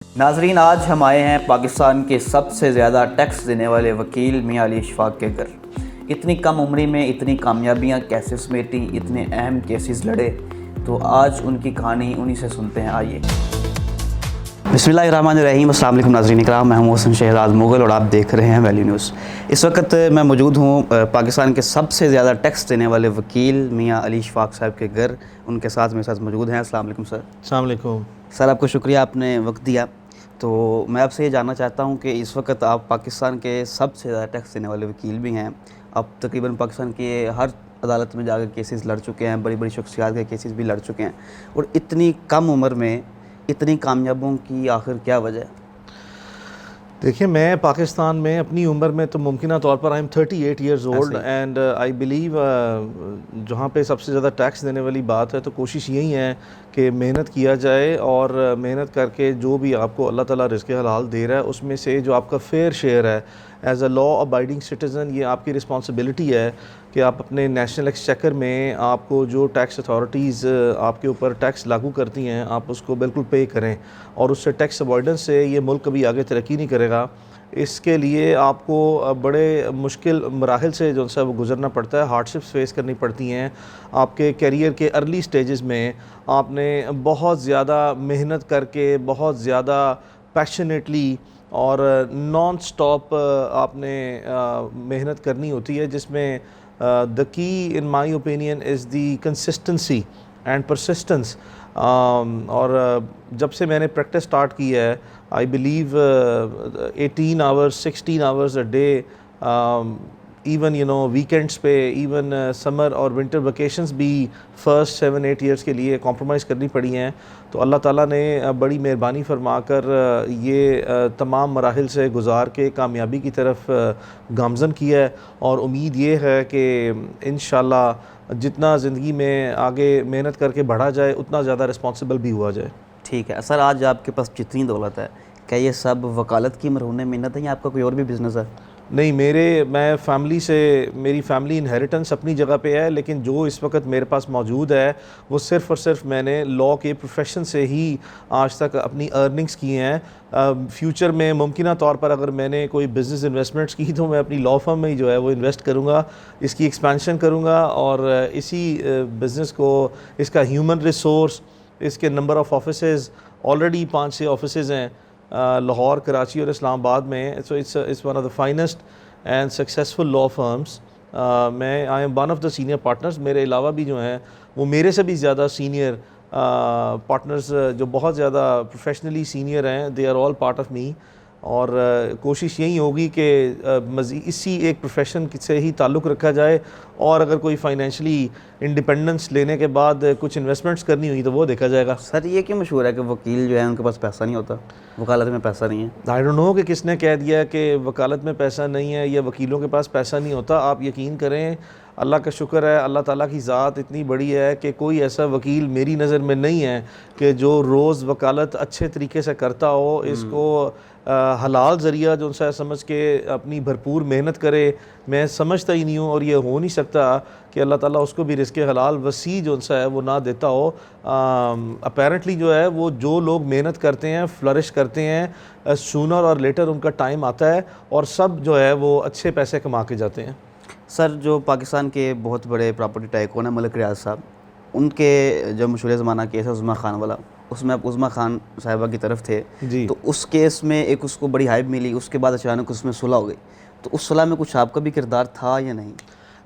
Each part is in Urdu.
ناظرین، آج ہم آئے ہیں پاکستان کے سب سے زیادہ ٹیکس دینے والے وکیل میاں علی اشفاق کے گھر۔ اتنی کم عمری میں اتنی کامیابیاں کیسے سمیٹی، اتنے اہم کیسز لڑے، تو آج ان کی کہانی انہی سے سنتے ہیں۔ آئیے۔ بسم اللہ الرحمن الرحیم۔ السلام علیکم ناظرین اکرام، میں ہوں حسن شہزاد مغل اور آپ دیکھ رہے ہیں ویلیو نیوز۔ اس وقت میں موجود ہوں پاکستان کے سب سے زیادہ ٹیکس دینے والے وکیل میاں علی اشفاق صاحب کے گھر۔ ان کے ساتھ میرے ساتھ موجود ہیں۔ السلام علیکم سر۔ السلام علیکم سر، آپ کو شکریہ، آپ نے وقت دیا۔ تو میں آپ سے یہ جاننا چاہتا ہوں کہ اس وقت آپ پاکستان کے سب سے زیادہ ٹیکس دینے والے وکیل بھی ہیں۔ آپ تقریباً پاکستان کے ہر عدالت میں جا کر کیسز لڑ چکے ہیں، بڑی بڑی شخصیات کے کیسز بھی لڑ چکے ہیں، اور اتنی کم عمر میں اتنی کامیابیوں کی آخر کیا وجہ ہے؟ دیکھیں، میں پاکستان میں اپنی عمر میں تو ممکنہ طور پر I am 38 years old and I believe جہاں پہ سب سے زیادہ ٹیکس دینے والی بات ہے تو کوشش یہی ہے کہ محنت کیا جائے، اور محنت کر کے جو بھی آپ کو اللہ تعالیٰ رزق حلال دے رہا ہے اس میں سے جو آپ کا فیئر شیئر ہے as a law abiding citizen, یہ آپ کی رسپانسبلٹی ہے کہ آپ اپنے نیشنل ایکسچیکر میں آپ کو جو ٹیکس اتھارٹیز آپ کے اوپر ٹیکس لاگو کرتی ہیں آپ اس کو بالکل پے کریں، اور اس سے ٹیکس اوائڈنس سے یہ ملک کبھی آگے ترقی نہیں کرے گا۔ اس کے لیے آپ کو بڑے مشکل مراحل سے جو ہے وہ گزرنا پڑتا ہے، ہارڈشپس فیس کرنی پڑتی ہیں۔ آپ کے کیریئر کے ارلی سٹیجز میں آپ نے بہت زیادہ محنت کر کے، بہت زیادہ پیشنیٹلی اور نان سٹاپ آپ نے محنت کرنی ہوتی ہے، جس میں the key in my opinion is the consistency and persistence۔ اور جب سے میں نے پریکٹس سٹارٹ کی ہے I believe 18 hours 16 hours a day، even weekends پہ، ایون سمر اور ونٹر ویکیشنز بھی فرسٹ 7-8 ایئرس کے لیے کمپرومائز کرنی پڑی ہیں۔ تو اللہ تعالیٰ نے بڑی مہربانی فرما کر یہ تمام مراحل سے گزار کے کامیابی کی طرف گامزن کیا ہے، اور امید یہ ہے کہ انشاءاللہ جتنا زندگی میں آگے محنت کر کے بڑھا جائے اتنا زیادہ رسپانسبل بھی ہوا جائے۔ ٹھیک ہے سر، آج آپ کے پاس جتنی دولت ہے، کیا یہ سب وکالت کی مرہون محنت ہے یا آپ کا کوئی اور بھی بزنس ہے؟ نہیں، میں فیملی سے، میری فیملی انہیریٹنس اپنی جگہ پہ ہے، لیکن جو اس وقت میرے پاس موجود ہے وہ صرف اور صرف میں نے لاء کے پروفیشن سے ہی آج تک اپنی ارننگز کی ہیں۔ فیوچر میں ممکنہ طور پر اگر میں نے کوئی بزنس انویسٹمنٹس کی تو میں اپنی لاء فرم میں ہی جو ہے وہ انویسٹ کروں گا، اس کی ایکسپینشن کروں گا، اور اسی بزنس کو، اس کا ہیومن ریسورس، اس کے number of offices, already 5-6 offices ہیں لاہور، کراچی اور اسلام آباد میں۔ So it's one of the finest and successful law firms. میں I am one of the senior partners. میرے علاوہ بھی جو ہیں وہ میرے سے بھی زیادہ سینئر پارٹنرز جو بہت زیادہ پروفیشنلی سینئر ہیں، they are all part of me, اور کوشش یہی ہوگی کہ مزید اسی ایک پروفیشن سے ہی تعلق رکھا جائے، اور اگر کوئی فائنینشلی انڈیپینڈنس لینے کے بعد کچھ انویسٹمنٹس کرنی ہوئی تو وہ دیکھا جائے گا۔ سر، یہ کیوں مشہور ہے کہ وکیل جو ہے ان کے پاس پیسہ نہیں ہوتا، وکالت میں پیسہ نہیں ہے؟ آئی ڈونٹ نو کہ کس نے کہہ دیا کہ وکالت میں پیسہ نہیں ہے یا وکیلوں کے پاس پیسہ نہیں ہوتا۔ آپ یقین کریں، اللہ کا شکر ہے، اللہ تعالیٰ کی ذات اتنی بڑی ہے کہ کوئی ایسا وکیل میری نظر میں نہیں ہے کہ جو روز وکالت اچھے طریقے سے کرتا ہو، اس کو حلال ذریعہ جو سا سمجھ کے اپنی بھرپور محنت کرے۔ میں سمجھتا ہی نہیں ہوں، اور یہ ہو نہیں سکتا کہ اللہ تعالیٰ اس کو بھی رزق حلال وسیع جو سا ہے وہ نہ دیتا ہو۔ اپیرنٹلی جو ہے وہ جو لوگ محنت کرتے ہیں، فلرش کرتے ہیں، سونر اور لیٹر ان کا ٹائم آتا ہے، اور سب جو ہے وہ اچھے پیسے کما کے جاتے ہیں۔ سر، جو پاکستان کے بہت بڑے پراپرٹی ٹائکون ہیں ملک ریاض صاحب، ان کے جو مشہور زمانہ کیس ہے عظمیٰ خان والا، اس میں آپ عظمیٰ خان صاحبہ کی طرف تھے جی، تو اس کیس میں ایک اس کو بڑی ہائپ ملی، اس کے بعد اچانک اس میں صلح ہو گئی، تو اس صلح میں کچھ آپ کا بھی کردار تھا یا نہیں؟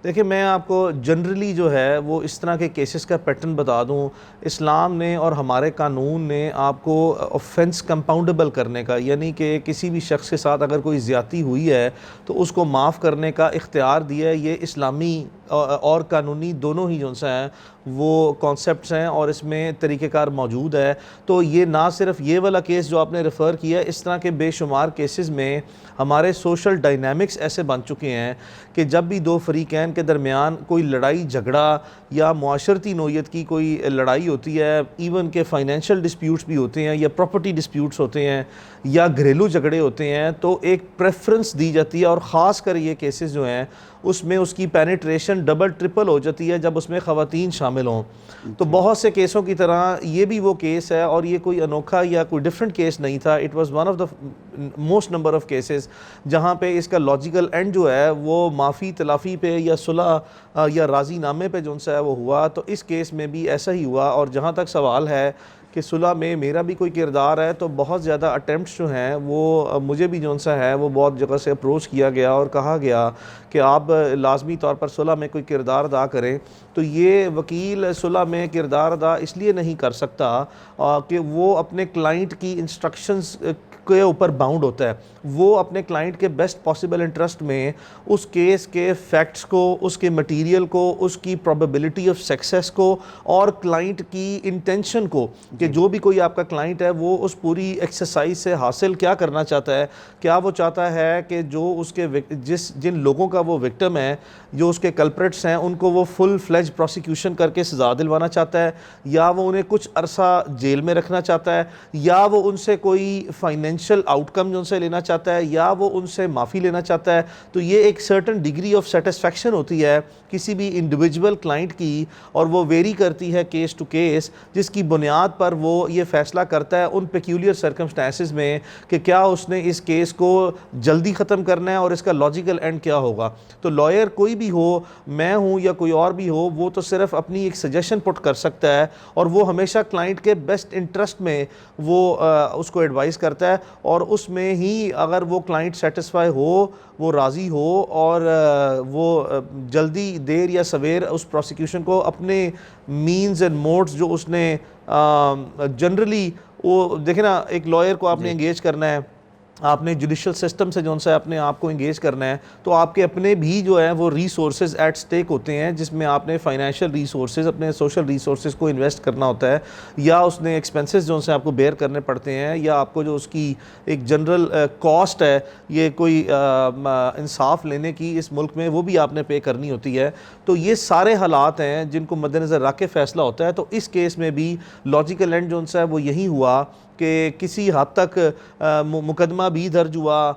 دیکھیں، میں آپ کو جنرلی جو ہے وہ اس طرح کے کیسز کا پیٹرن بتا دوں۔ اسلام نے اور ہمارے قانون نے آپ کو آفینس کمپاؤنڈیبل کرنے کا، یعنی کہ کسی بھی شخص کے ساتھ اگر کوئی زیادتی ہوئی ہے تو اس کو معاف کرنے کا اختیار دیا ہے۔ یہ اسلامی اور قانونی دونوں ہی جو ہیں وہ کانسیپٹس ہیں، اور اس میں طریقہ کار موجود ہے۔ تو یہ نہ صرف یہ والا کیس جو آپ نے ریفر کیا، اس طرح کے بے شمار کیسز میں ہمارے سوشل ڈائنامکس ایسے بن چکے ہیں کہ جب بھی دو فریقین کے درمیان کوئی لڑائی جھگڑا یا معاشرتی نوعیت کی کوئی لڑائی ہوتی ہے، ایون کہ فائنینشیل ڈسپیوٹس بھی ہوتے ہیں یا پراپرٹی ڈسپیوٹس ہوتے ہیں یا گھریلو جھگڑے ہوتے ہیں، تو ایک پریفرنس دی جاتی ہے، اور خاص کر یہ کیسز جو ہیں اس میں اس کی پینیٹریشن ڈبل ٹرپل ہو جاتی ہے جب اس میں خواتین شامل ہوں. تو بہت سے کیسوں کی طرح یہ بھی وہ کیس ہے, اور یہ کوئی انوکھا یا کوئی ڈفرینٹ کیس نہیں تھا. It was one of the most number of cases جہاں پہ اس کا لاجیکل اینڈ جو ہے وہ معافی تلافی پہ یا صلح یا راضی نامے پہ جو ہے وہ ہوا. تو اس کیس میں بھی ایسا ہی ہوا. اور جہاں تک سوال ہے کہ صلح میں میرا بھی کوئی کردار ہے, تو بہت زیادہ اٹیمپٹس جو ہیں وہ مجھے بھی جو سا ہے وہ بہت جگہ سے اپروچ کیا گیا اور کہا گیا کہ آپ لازمی طور پر صلح میں کوئی کردار ادا کریں. تو یہ وکیل صلح میں کردار ادا اس لیے نہیں کر سکتا کہ وہ اپنے کلائنٹ کی انسٹرکشنز کے اوپر باؤنڈ ہوتا ہے. وہ اپنے کلائنٹ کے بیسٹ پاسبل انٹرسٹ میں اس کیس کے فیکٹس کو, اس کے مٹیریل کو, اس کی پروبیبلٹی آف سکسیس کو اور کلائنٹ کی انٹینشن کو, کہ جو بھی کوئی آپ کا کلائنٹ ہے وہ اس پوری ایکسرسائز سے حاصل کیا کرنا چاہتا ہے. کیا وہ چاہتا ہے کہ جو اس کے جن لوگوں کا وہ وکٹم ہے, جو اس کے کلپریٹس ہیں, ان کو وہ فل فلیج پروسیکیوشن کر کے سزا دلوانا چاہتا ہے, یا وہ انہیں کچھ عرصہ جیل میں رکھنا چاہتا ہے, یا وہ ان سے کوئی فائنینشیل آؤٹ کم جو ان سے لینا چاہتا ہے, یا وہ ان سے معافی لینا چاہتا ہے. تو یہ ایک سرٹن ڈگری آف سیٹسفیکشن ہوتی ہے کسی بھی انڈیویجول کلائنٹ کی, اور وہ ویری کرتی ہے کیس ٹو کیس, جس کی بنیاد پر وہ یہ فیصلہ کرتا ہے ان پیکیولر سرکمسٹانسز میں کہ کیا اس نے اس کیس کو جلدی ختم کرنا ہے اور اس کا لاجیکل اینڈ کیا ہوگا. تو لائر کوئی بھی ہو, میں ہوں یا کوئی اور بھی ہو, وہ تو صرف اپنی ایک سجیشن پٹ کر سکتا ہے, اور وہ ہمیشہ کلائنٹ کے بیسٹ انٹرسٹ میں وہ اس کو ایڈوائز کرتا ہے. اور اس میں ہی اگر وہ کلائنٹ سیٹسفائی ہو, وہ راضی ہو, اور وہ جلدی دیر یا سویر اس پروسیکیوشن کو اپنے مینز اینڈ موڈز جو اس نے جنرلی, وہ دیکھیں نا, ایک لائر کو آپ نے انگیج کرنا ہے, آپ نے جوڈیشل سسٹم سے جو ہے اپنے آپ کو انگیج کرنا ہے, تو آپ کے اپنے بھی جو ہے وہ ریسورسز ایٹ سٹیک ہوتے ہیں, جس میں آپ نے فائنینشیل ریسورسز, اپنے سوشل ریسورسز کو انویسٹ کرنا ہوتا ہے, یا اس نے ایکسپینسز جو سے آپ کو بیئر کرنے پڑتے ہیں, یا آپ کو جو اس کی ایک جنرل کاسٹ ہے یہ کوئی انصاف لینے کی اس ملک میں, وہ بھی آپ نے پے کرنی ہوتی ہے. تو یہ سارے حالات ہیں جن کو مد نظر رکھ کے فیصلہ ہوتا ہے. تو اس کیس میں بھی لاجیکل اینڈ جو ہے وہ یہی ہوا کہ کسی حد تک مقدمہ بھی درج ہوا,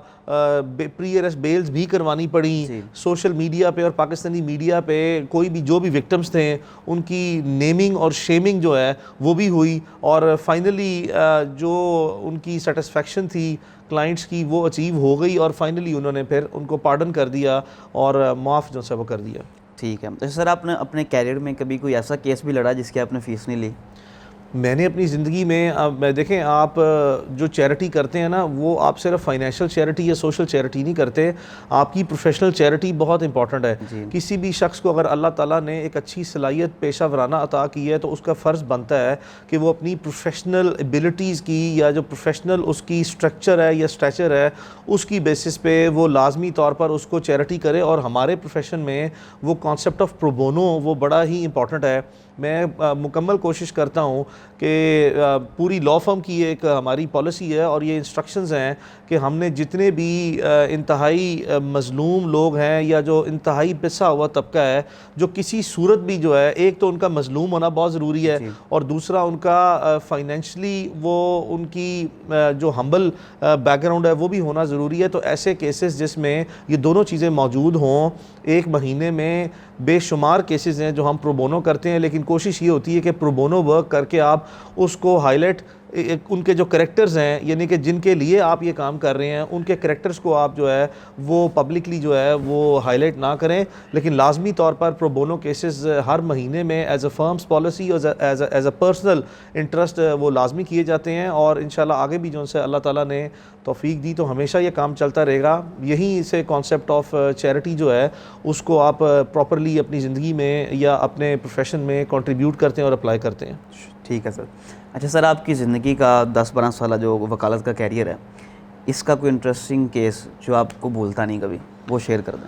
پری ارسٹ بیلز بھی کروانی پڑیں, سوشل میڈیا پہ اور پاکستانی میڈیا پہ کوئی بھی جو بھی وکٹمز تھے ان کی نیمنگ اور شیمنگ جو ہے وہ بھی ہوئی, اور فائنلی جو ان کی سیٹسفیکشن تھی کلائنٹس کی وہ اچیو ہو گئی, اور فائنلی انہوں نے پھر ان کو پارڈن کر دیا اور معاف جو ہے وہ کر دیا. ٹھیک ہے. تو سر آپ نے اپنے کیریئر میں کبھی کوئی ایسا کیس بھی لڑا جس کی آپ نے فیس نہیں لی؟ میں نے اپنی زندگی میں دیکھیں, آپ جو چیریٹی کرتے ہیں نا, وہ آپ صرف فائنینشیل چیریٹی یا سوشل چیریٹی نہیں کرتے, آپ کی پروفیشنل چیریٹی بہت امپورٹنٹ ہے. کسی بھی شخص کو اگر اللہ تعالیٰ نے ایک اچھی صلاحیت پیشہ ورانہ عطا کی ہے, تو اس کا فرض بنتا ہے کہ وہ اپنی پروفیشنل ایبلٹیز کی, یا جو پروفیشنل اس کی اسٹرکچر ہے یا اسٹیچر ہے, اس کی بیسس پہ وہ لازمی طور پر اس کو چیریٹی کرے. اور ہمارے پروفیشن میں وہ کانسیپٹ آف پرو بونو وہ بڑا ہی امپورٹنٹ ہے. میں مکمل کوشش کرتا ہوں کہ پوری لا فرم کی ایک ہماری پالیسی ہے اور یہ انسٹرکشنز ہیں کہ ہم نے جتنے بھی انتہائی مظلوم لوگ ہیں یا جو انتہائی پسا ہوا طبقہ ہے, جو کسی صورت بھی جو ہے, ایک تو ان کا مظلوم ہونا بہت ضروری ہے, اور دوسرا ان کا فائنینشلی وہ ان کی جو ہمبل بیک گراؤنڈ ہے وہ بھی ہونا ضروری ہے. تو ایسے کیسز جس میں یہ دونوں چیزیں موجود ہوں, ایک مہینے میں بے شمار کیسز ہیں جو ہم پرو بونو کرتے ہیں, لیکن کوشش یہ ہوتی ہے کہ پرو بونو ورک کر کے آپ اس کو ہائی لائٹ, ان کے جو کریکٹرز ہیں, یعنی کہ جن کے لیے آپ یہ کام کر رہے ہیں, ان کے کریکٹرز کو آپ جو ہے وہ پبلکلی جو ہے وہ ہائی لائٹ نہ کریں, لیکن لازمی طور پر پرو بونو کیسز ہر مہینے میں as a firm's policy as a personal interest وہ لازمی کیے جاتے ہیں. اور انشاءاللہ آگے بھی جو سے اللہ تعالیٰ نے توفیق دی تو ہمیشہ یہ کام چلتا رہے گا. یہیں سے کانسیپٹ آف چیریٹی جو ہے اس کو آپ پراپرلی اپنی زندگی میں یا اپنے پروفیشن میں کنٹریبیوٹ کرتے ہیں اور اپلائی کرتے ہیں. ٹھیک ہے سر. اچھا سر, آپ کی زندگی کا 10-12 سالہ جو وکالت کا کیریئر ہے, اس کا کوئی انٹرسٹنگ کیس جو آپ کو بھولتا نہیں کبھی, وہ شیئر کر دیں.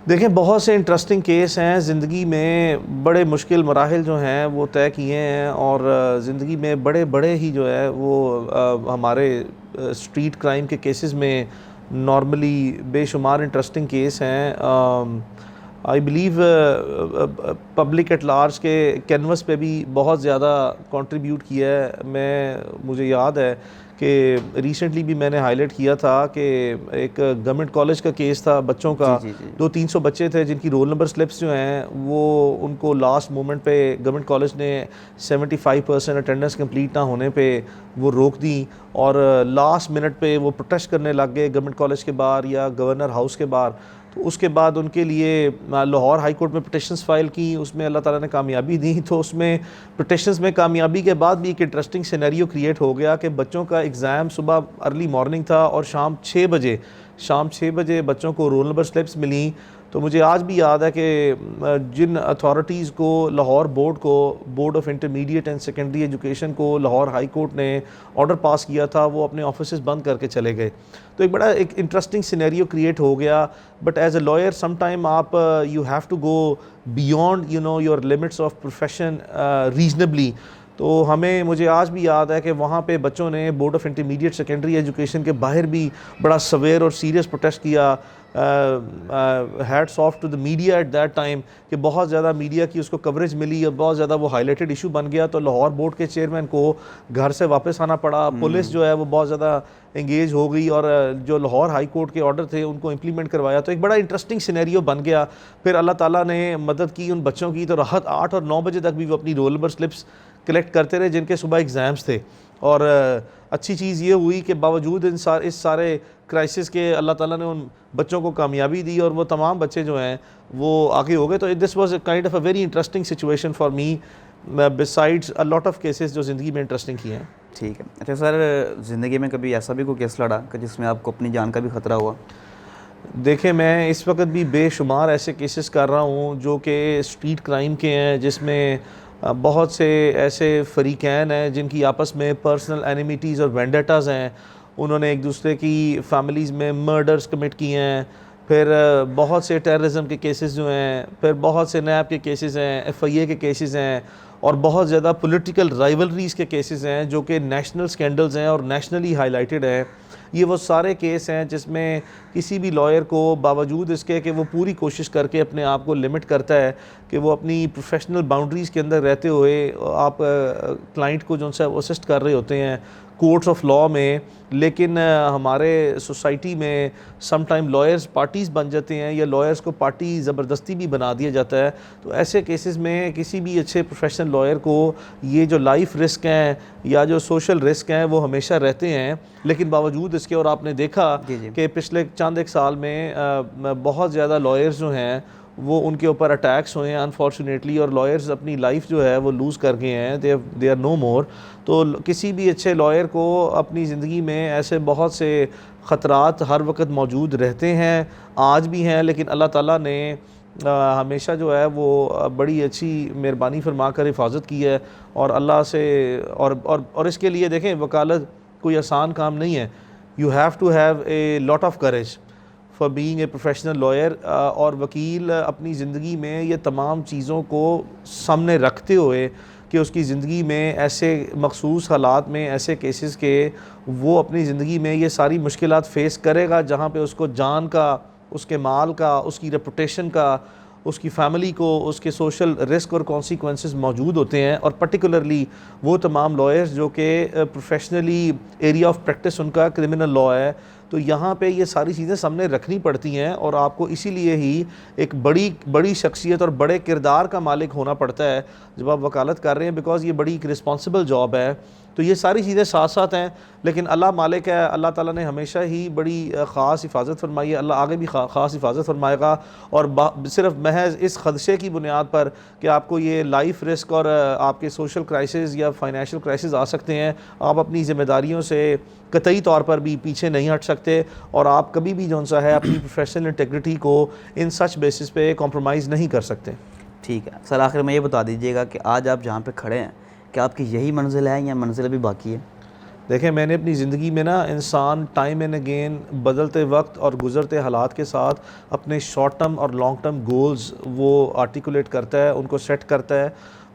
دیکھیں, بہت سے انٹرسٹنگ کیس ہیں زندگی میں, بڑے مشکل مراحل جو ہیں وہ طے کیے ہیں, اور زندگی میں بڑے بڑے ہی جو ہے وہ ہمارے اسٹریٹ کرائم کے کیسز میں نارملی بے شمار انٹرسٹنگ کیس ہیں. I believe public at large کے کینوس پہ بھی بہت زیادہ کنٹریبیوٹ کیا ہے. مجھے یاد ہے کہ ریسنٹلی بھی میں نے ہائی لائٹ کیا تھا کہ ایک گورنمنٹ کالج کا کیس تھا بچوں کا. 200-300 بچے تھے جن کی رول نمبر سلپس جو ہیں وہ ان کو لاسٹ مومنٹ پہ گورنمنٹ کالج نے 75% اٹینڈنس کمپلیٹ نہ ہونے پہ وہ روک دیں, اور لاسٹ منٹ پہ وہ پروٹیسٹ کرنے لگ گئے گورنمنٹ کالج کے باہر یا گورنر ہاؤس کے باہر. تو اس کے بعد ان کے لیے لاہور ہائی کورٹ میں پٹیشنز فائل کی, اس میں اللہ تعالیٰ نے کامیابی دی. تو اس میں پٹیشنز میں کامیابی کے بعد بھی ایک انٹرسٹنگ سینیریو کریٹ ہو گیا کہ بچوں کا ایگزام صبح ارلی مارننگ تھا اور شام 6 بجے بچوں کو رول نمبر سلپس ملیں. تو مجھے آج بھی یاد ہے کہ جن اتھارٹیز کو Lahore board of intermediate and secondary education کو لاہور ہائی کورٹ نے آرڈر پاس کیا تھا, وہ اپنے آفیسز بند کر کے چلے گئے. تو ایک انٹرسٹنگ سینیریو کریٹ ہو گیا. But as a lawyer some time آپ you have to go beyond your limits of profession reasonably. تو مجھے آج بھی یاد ہے کہ وہاں پہ بچوں نے board of intermediate secondary education کے باہر بھی بڑا سویر اور سیریس پروٹیسٹ کیا. Hats off to the media at that time کہ بہت زیادہ میڈیا کی اس کو کوریج ملی اور بہت زیادہ وہ ہائی لائٹڈ ایشو بن گیا. تو لاہور بورڈ کے چیئرمین کو گھر سے واپس آنا پڑا. پولیس جو ہے وہ بہت زیادہ انگیج ہو گئی اور جو لاہور ہائی کورٹ کے آرڈر تھے ان کو امپلیمنٹ کروایا. تو ایک بڑا انٹرسٹنگ سینیریو بن گیا. پھر اللہ تعالیٰ نے مدد کی ان بچوں کی, تو رات 8 اور 9 بجے تک بھی وہ اپنی رول نمبر سلپس کلیکٹ کرتے رہے جن کے صبح ایگزامس تھے. اور اچھی چیز یہ ہوئی کہ باوجود اس سارے کرائسس کے اللہ تعالیٰ نے ان بچوں کو کامیابی دی اور وہ تمام بچے جو ہیں وہ آگے ہو گئے. تو this was a kind of a very interesting situation for me besides a lot of cases جو زندگی میں انٹرسٹنگ کیے ہیں. ٹھیک ہے. اچھا سر, زندگی میں کبھی ایسا بھی کوئی کیس لڑا کہ جس میں آپ کو اپنی جان کا بھی خطرہ ہوا؟ دیکھیں, میں اس وقت بھی بے شمار ایسے کیسز کر رہا ہوں جو کہ اسٹریٹ کرائم کے ہیں, جس میں بہت سے ایسے فریقین ہیں جن کی آپس میں پرسنل اینیمیٹیز اور وینڈیٹاز ہیں. انہوں نے ایک دوسرے کی فیملیز میں مرڈرز کمٹ کیے ہیں. پھر بہت سے ٹیررزم کے کیسز جو ہیں, پھر بہت سے نیب کے کیسز ہیں, FIA کے کیسز ہیں, اور بہت زیادہ پولیٹیکل رائیولریز کے کیسز ہیں جو کہ نیشنل سکینڈلز ہیں اور نیشنلی ہائی لائٹڈ ہیں. یہ وہ سارے کیس ہیں جس میں کسی بھی لائر کو باوجود اس کے کہ وہ پوری کوشش کر کے اپنے آپ کو لمٹ کرتا ہے کہ وہ اپنی پروفیشنل باؤنڈریز کے اندر رہتے ہوئے آپ کلائنٹ کو جو ان سے اسسٹ کر رہے ہوتے ہیں کورٹس آف لاء میں, لیکن ہمارے سوسائٹی میں سم ٹائم لائرز پارٹیز بن جاتے ہیں یا لائرز کو پارٹی زبردستی بھی بنا دیا جاتا ہے. تو ایسے کیسز میں کسی بھی اچھے پروفیشنل لائر کو یہ جو لائف رسک ہیں یا جو سوشل رسک ہیں وہ ہمیشہ رہتے ہیں. لیکن باوجود اس کے, اور آپ نے دیکھا کہ پچھلے چند ایک سال میں بہت زیادہ لائرز جو ہیں وہ ان کے اوپر اٹیکس ہوئے ہیں انفارچونیٹلی, اور لائرز اپنی لائف جو ہے وہ لوز کر گئے ہیں. دے آر نو مور. تو کسی بھی اچھے لائر کو اپنی زندگی میں ایسے بہت سے خطرات ہر وقت موجود رہتے ہیں, آج بھی ہیں, لیکن اللہ تعالیٰ نے ہمیشہ جو ہے وہ بڑی اچھی مہربانی فرما کر حفاظت کی ہے. اور اللہ سے اور اس کے لیے دیکھیں, وکالت کوئی آسان کام نہیں ہے. You have to have a lot of courage for being a professional lawyer. اور وکیل اپنی زندگی میں یہ تمام چیزوں کو سامنے رکھتے ہوئے کہ اس کی زندگی میں ایسے مخصوص حالات میں ایسے کیسز کے وہ اپنی زندگی میں یہ ساری مشکلات فیس کرے گا جہاں پہ اس کو جان کا, اس کے مال کا, اس کی ریپوٹیشن کا, اس کی فیملی کو, اس کے سوشل رسک اور کانسیکوینسز موجود ہوتے ہیں. اور پرٹیکولرلی وہ تمام لائرز جو کہ professionally area of practice in کا کرمنل لاء ہے, تو یہاں پہ یہ ساری چیزیں سامنے رکھنی پڑتی ہیں. اور آپ کو اسی لیے ہی ایک بڑی شخصیت اور بڑے کردار کا مالک ہونا پڑتا ہے جب آپ وکالت کر رہے ہیں, بیکاز یہ بڑی ایک رسپانسبل جاب ہے. تو یہ ساری چیزیں ساتھ ساتھ ہیں, لیکن اللہ مالک ہے. اللہ تعالیٰ نے ہمیشہ ہی بڑی خاص حفاظت فرمائی ہے, اللہ آگے بھی خاص حفاظت فرمائے گا. اور صرف محض اس خدشے کی بنیاد پر کہ آپ کو یہ لائف رسک اور آپ کے سوشل کرائسس یا فائنینشیل کرائسس آ سکتے ہیں, آپ اپنی ذمہ داریوں سے قطعی طور پر بھی پیچھے نہیں ہٹ سکتے. اور آپ کبھی بھی جو سا ہے اپنی پروفیشنل انٹیگریٹی کو ان سچ بیسس پہ کمپرومائز نہیں کر سکتے. ٹھیک ہے سر, آخر میں یہ بتا دیجیے گا کہ آج آپ جہاں پہ کھڑے ہیں کہ آپ کی یہی منزل ہے یا منزل ابھی باقی ہے؟ دیکھیں, میں نے اپنی زندگی میں انسان ٹائم اینڈ اگین بدلتے وقت اور گزرتے حالات کے ساتھ اپنے شارٹ ٹرم اور لانگ ٹرم گولز وہ آرٹیکولیٹ کرتا ہے, ان کو سیٹ کرتا ہے,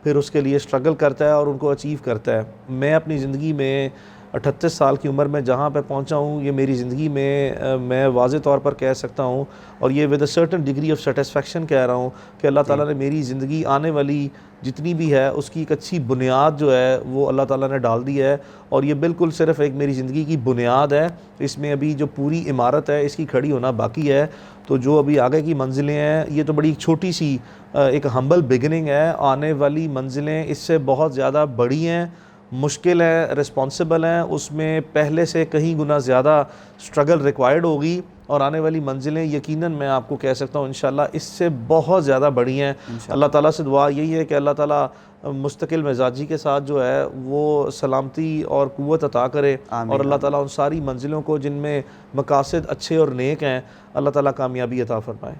پھر اس کے لیے اسٹرگل کرتا ہے اور ان کو اچیو کرتا ہے. میں اپنی زندگی میں 38 سال کی عمر میں جہاں پہ پہنچا ہوں، یہ میری زندگی میں میں واضح طور پر کہہ سکتا ہوں، اور یہ with a certain degree of satisfaction کہہ رہا ہوں کہ اللہ تعالیٰ نے میری زندگی آنے والی جتنی بھی ہے اس کی ایک اچھی بنیاد جو ہے وہ اللہ تعالیٰ نے ڈال دی ہے، اور یہ بالکل صرف ایک میری زندگی کی بنیاد ہے، اس میں ابھی جو پوری عمارت ہے اس کی کھڑی ہونا باقی ہے۔ تو جو ابھی آگے کی منزلیں ہیں یہ تو بڑی چھوٹی سی ایک ہمبل بگننگ ہے، آنے والی منزلیں اس سے بہت زیادہ بڑی ہیں، مشکل ہے، رسپانسبل ہیں، اس میں پہلے سے کہیں گنا زیادہ سٹرگل ریکوائرڈ ہوگی، اور آنے والی منزلیں یقیناً میں آپ کو کہہ سکتا ہوں انشاءاللہ اس سے بہت زیادہ بڑی ہیں۔ اللہ تعالیٰ سے دعا یہی ہے کہ اللہ تعالیٰ مستقل مزاجی کے ساتھ جو ہے وہ سلامتی اور قوت عطا کرے، اور اللہ تعالیٰ ان ساری منزلوں کو جن میں مقاصد اچھے اور نیک ہیں اللہ تعالیٰ کامیابی عطا فرمائے۔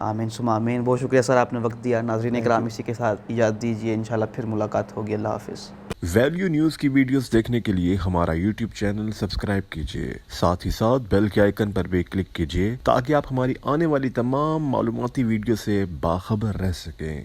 آمین ثم آمین۔ بہت شکریہ سر، آپ نے وقت دیا۔ ناظرین اکرام اسی کے ساتھ اجازت دیجیے، انشاءاللہ پھر ملاقات ہوگی۔ اللہ حافظ۔ ویلیو نیوز کی ویڈیوز دیکھنے کے لیے ہمارا یوٹیوب چینل سبسکرائب کیجیے، ساتھ ہی ساتھ بیل کے آئیکن پر بھی کلک کیجیے تاکہ آپ ہماری آنے والی تمام معلوماتی ویڈیو سے باخبر رہ سکیں۔